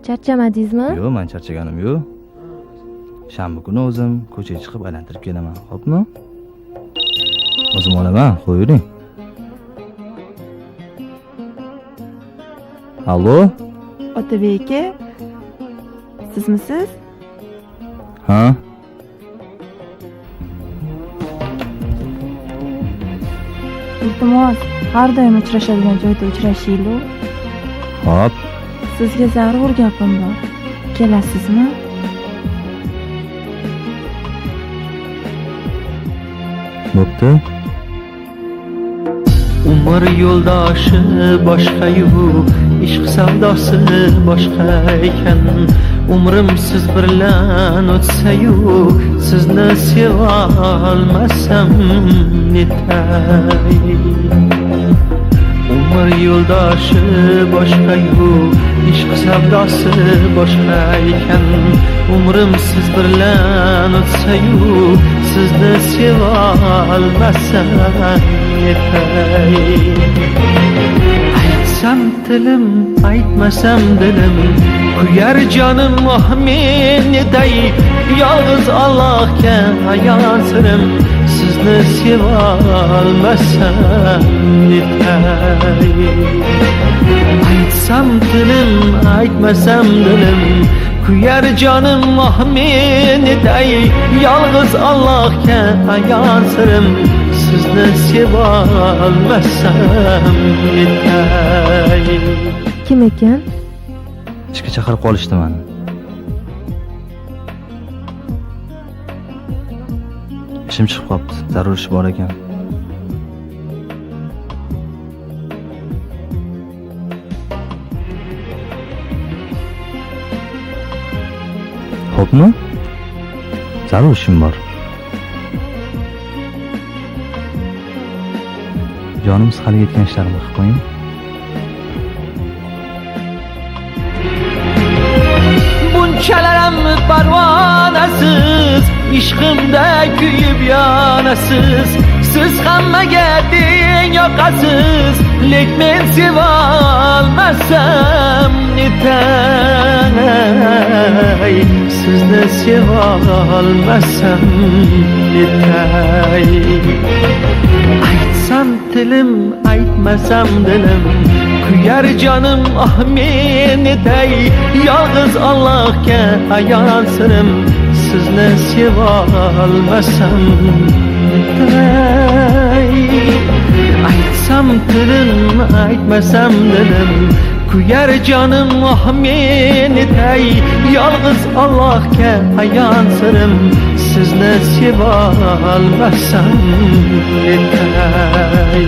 Charchamadingizmi? Yo'q, men charchaganim yo'q. Shanba kuni o'zim ko'chaga chiqib aylantirib kelaman, xo'pmi? O'zim olaman, qo'ying. Allo? Otabek aka, sizmisiz? Ha? Iltimos, har doim uchrashadigan joyda uchrashaylik. Hop. Sizga zarur gapim bor. Kelasizmi? Bo'pti. Umr yo'ldoshi boshqa-yu, ishq savdosi boshqa ekan. Umrim siz bilan o'tsa-yu, sizni seva olmasam netay. Umr yo'ldoshi boshqa-yu, ishq savdosi boshqa ekan. Umrim siz bilan o'tsa-yu, sizni seva olmasam netay. Aytsam tilim, aytmasam dilim, kuyar jonim oh men netay. Yolg'iz Allohga ayon sirim, sizni seva olmasam netay. Aytsam tilim, aytmasam dilim, kuyar jonim oh men netay. Yolg'iz Allohga ayon sirim, sizni seva olmasam netay. Kim ekan? Ishga chaqirib qolishdi meni. Ishim chiqib qopti, zarur ish bor ekan. Xo'pmi? Zarur ishim bor. Jonimiz hali yetgan ishlarimni qilib qo'ying. Bunchalaram parvonasiz, ishqimda kuyib yonasiz. Siz hammaga teng yoqasiz, lek men seva olmasam netay. Sizni seva olmasam netay. Aytsam tilim, aytmasam dilim, kuyar jonim oh men netay. Yolg'iz Allohga ayon sirim, sizni seva olmasam netay. Aytsam tilim, aytmasam dilim, kuyar jonim oh men netay. Yolg'iz Allohga ayon sirim, sizni seva olmasam netay.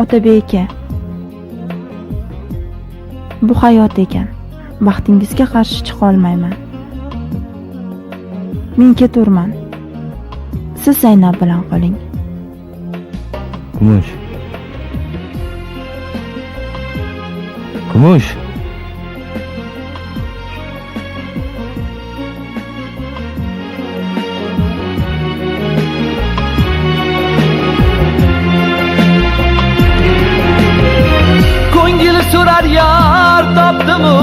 Otabek aka, bu hayot ekan. Baxtingizga qarshi chiqa olmayman. Men ketaverman. Siz Zaynab bilan qoling. Kumush. Kumush. Ko'ngil so'rar yar topdimu,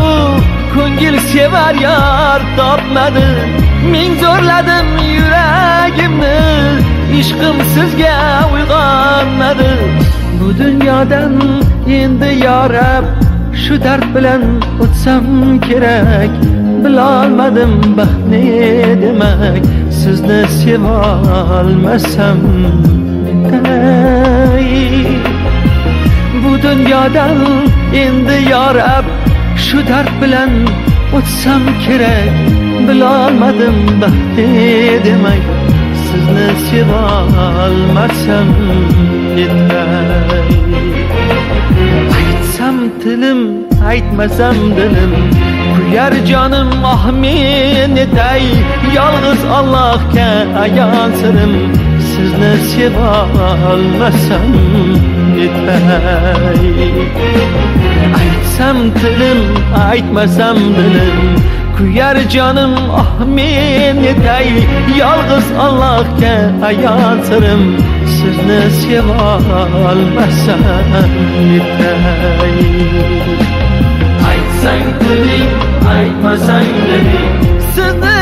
ko'ngil sevar yar topmadi. Men zo'rladim yuragimni, ishqim sizga uyg'onmadi. Bu dunyodan endi yorab, shu dard bilan o'tsam kerak. Bilolmadim baxt ne demak, sizni seva olmasam netay. Bu dunyodan endi yorab, shu dard bilan o'tsam kerak. Bilolmadim baxt ne demak, sizni seva olmasam netay. Aytsam tilim, aytmasam dilim, kuyar jonim oh men netay. Yolg'iz Allohga ayon sirim, sizni seva olmasam netay. Aytsam tilim, aytmasam dilim, kuyar jonim oh men netay. Yolg'iz Allohga ayon sirim, sizni seva olmasam netay. aytmasang diling, aytmasang diling. Sizni